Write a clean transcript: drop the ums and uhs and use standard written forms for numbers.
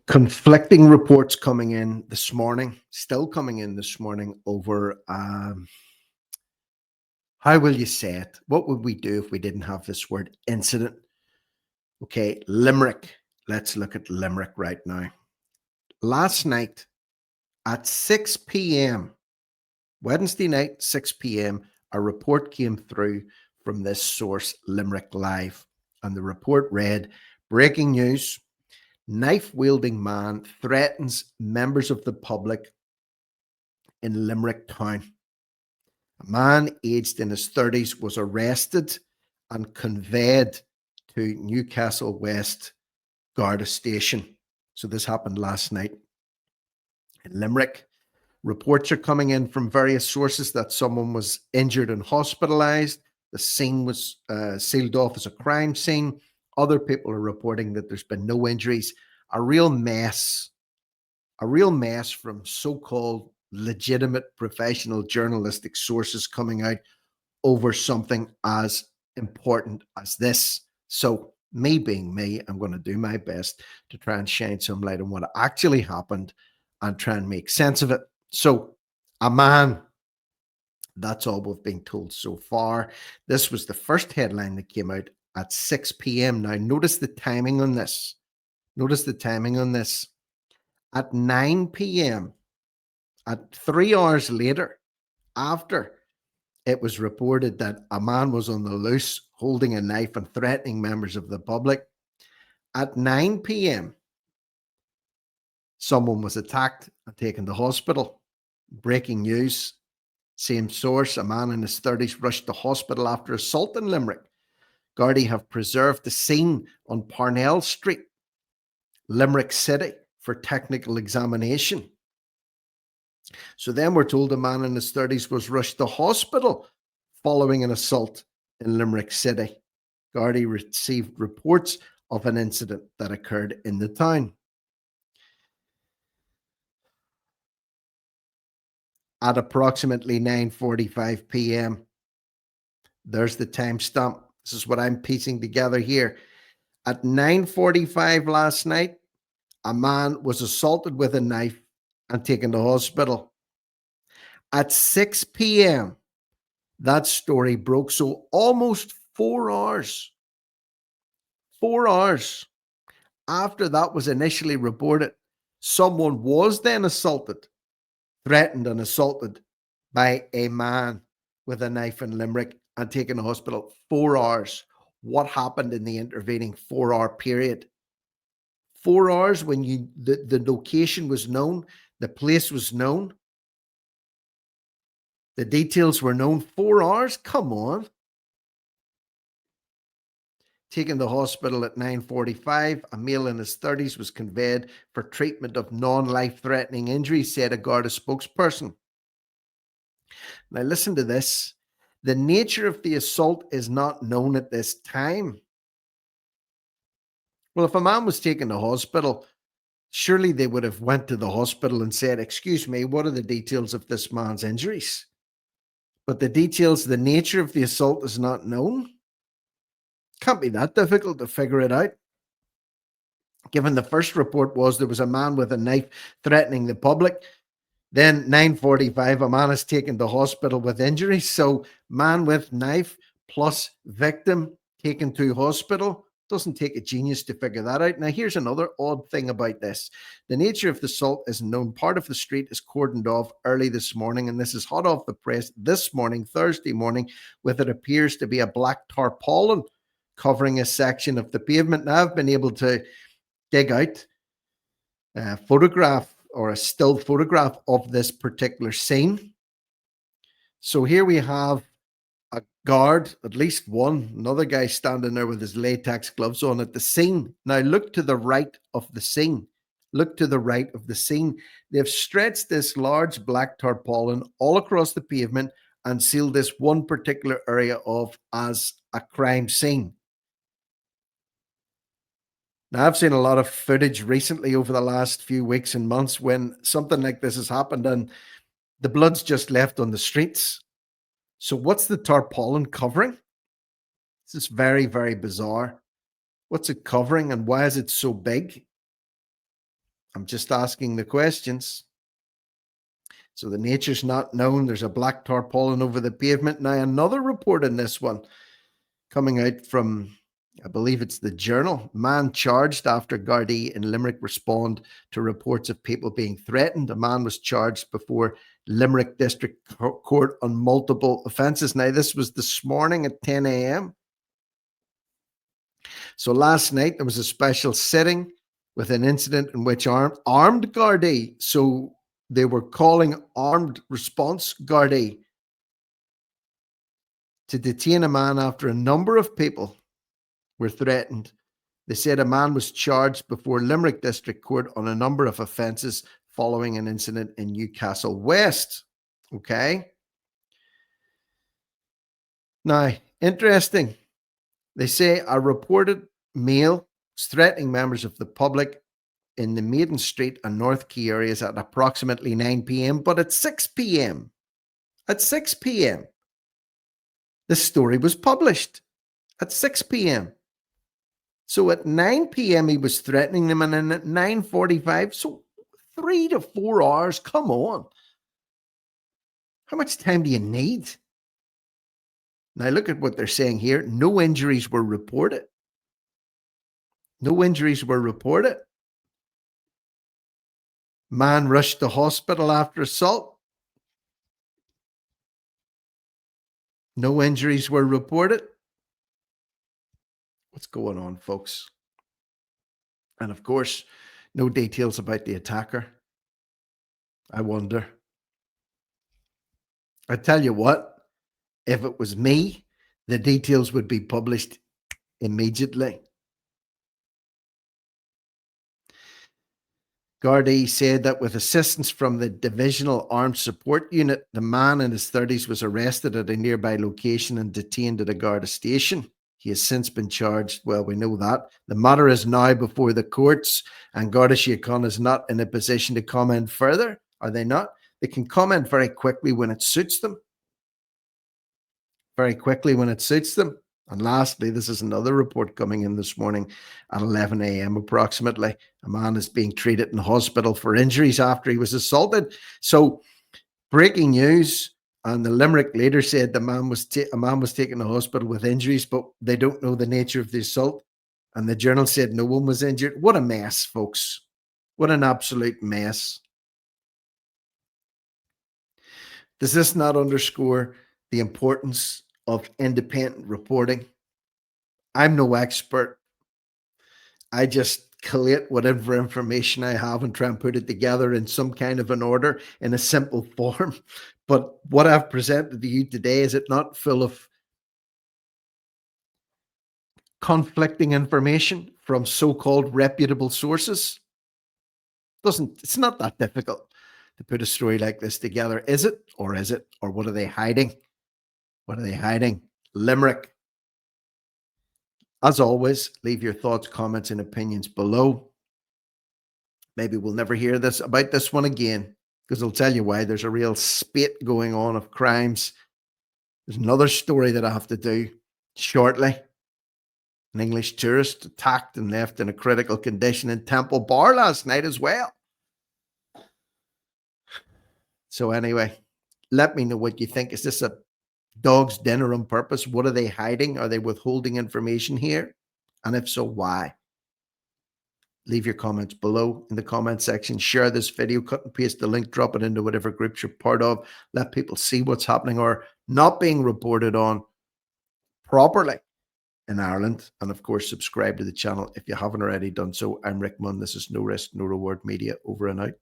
Conflicting reports coming in this morning, still coming in this morning over how will you say it? What would we do if we didn't have this word incident? Okay, Limerick. Let's look at Limerick right now. Last night at 6 p.m., Wednesday night, 6 p.m., a report came through from this source, Limerick Live. And the report read, breaking news, knife-wielding man threatens members of the public in Limerick town. A man aged in his 30s was arrested and conveyed to Newcastle West Garda station. So this happened last night in Limerick. Reports are coming in from various sources that someone was injured and hospitalized. The scene was sealed off as a crime scene. Other people are reporting that there's been no injuries. A real mess from so-called legitimate professional journalistic sources coming out over something as important as this. So me being me, I'm going to do my best to try and shine some light on what actually happened and try and make sense of it. So a man, that's all we've been told so far. This was the first headline that came out at 6 p.m. Now, notice the timing on this. At 9 p.m., at 3 hours later, after it was reported that a man was on the loose holding a knife and threatening members of the public, at 9 p.m., someone was attacked and taken to hospital. Breaking news. Same source, a man in his 30s rushed to hospital after assault in Limerick. Gardaí have preserved the scene on Parnell Street, Limerick City, for technical examination. So then we're told a man in his 30s was rushed to hospital following an assault in Limerick City. Gardaí received reports of an incident that occurred in the town. At approximately 9:45 p.m. There's the timestamp. This is what I'm piecing together here. At 9:45 last night, a man was assaulted with a knife and taken to hospital. At 6 p.m., that story broke. So almost 4 hours. 4 hours after that was initially reported, someone was then assaulted, threatened and assaulted by a man with a knife in Limerick and taken to hospital. 4 hours. What happened in the intervening 4-hour period? 4 hours when the location was known, the place was known, the details were known. 4 hours? Come on. Taken to the hospital at 9:45, a male in his 30s was conveyed for treatment of non-life-threatening injuries, said a Garda spokesperson. Now listen to this. The nature of the assault is not known at this time. Well, if a man was taken to hospital, surely they would have went to the hospital and said, excuse me, what are the details of this man's injuries? But the details, the nature of the assault is not known. Can't be that difficult to figure it out. Given the first report was there was a man with a knife threatening the public. Then 9:45, a man is taken to hospital with injuries. So man with knife plus victim taken to hospital. Doesn't take a genius to figure that out. Now, here's another odd thing about this. The nature of the assault isn't known. Part of the street is cordoned off early this morning, and this is hot off the press this morning, Thursday morning, with it appears to be a black tarpaulin covering a section of the pavement. Now, I've been able to dig out a photograph or a still photograph of this particular scene. So here we have a guard, at least one, another guy standing there with his latex gloves on at the scene. Now look to the right of the scene. Look to the right of the scene. They've stretched this large black tarpaulin all across the pavement and sealed this one particular area off as a crime scene. Now, I've seen a lot of footage recently over the last few weeks and months when something like this has happened and the blood's just left on the streets. So what's the tarpaulin covering? This is very, very bizarre. What's it covering and why is it so big? I'm just asking the questions. So the nature's not known. There's a black tarpaulin over the pavement. Now, another report in this one coming out from, I believe it's the Journal. Man charged after Gardaí in Limerick respond to reports of people being threatened. A man was charged before Limerick District Court on multiple offences. Now, this was this morning at 10 a.m. So last night there was a special sitting with an incident in which armed Gardaí, so they were calling armed response Gardaí, to detain a man after a number of people were threatened. They said a man was charged before Limerick District Court on a number of offences following an incident in Newcastle West. Okay. Now, interesting. They say a reported male was threatening members of the public in the Maiden Street and North Quay areas at approximately 9 p.m., but at 6 p.m., the story was published at 6 p.m. So at 9 p.m. he was threatening them, and then at 9:45, so 3 to 4 hours, come on. How much time do you need? Now look at what they're saying here. No injuries were reported. No injuries were reported. Man rushed to hospital after assault. No injuries were reported. What's going on, folks? And of course, no details about the attacker. I wonder. I tell you what, if it was me, the details would be published immediately. Gardaí said that with assistance from the Divisional Armed Support Unit, the man in his 30s was arrested at a nearby location and detained at a Garda station. He has since been charged. Well, we know that. The matter is now before the courts, and Garda Síochána is not in a position to comment further. Are they not? They can comment very quickly when it suits them. Very quickly when it suits them. And lastly, this is another report coming in this morning at 11 a.m. approximately. A man is being treated in hospital for injuries after he was assaulted. So, breaking news. And the Limerick leader said a man was taken to hospital with injuries, but they don't know the nature of the assault. And the Journal said no one was injured. What a mess, folks. What an absolute mess. Does this not underscore the importance of independent reporting? I'm no expert. I just collate whatever information I have and try and put it together in some kind of an order in a simple form. But what I've presented to you today, is it not full of conflicting information from so-called reputable sources? It's not that difficult to put a story like this together, is it? Or is it? Or what are they hiding? What are they hiding? Limerick. As always, leave your thoughts, comments, and opinions below. Maybe we'll never hear about this one again, because I'll tell you why. There's a real spate going on of crimes. There's another story that I have to do shortly. An English tourist attacked and left in a critical condition in Temple Bar last night as well. So anyway, let me know what you think. Is this a dog's dinner on purpose? What are they hiding? Are they withholding information here? And if so, why? Leave your comments below in the comment section. Share this video, cut and paste the link, drop it into whatever groups you're part of. Let people see what's happening or not being reported on properly in Ireland. And of course, subscribe to the channel if you haven't already done so. I'm Rick Munn. This is No Risk, No Reward Media. Over and out.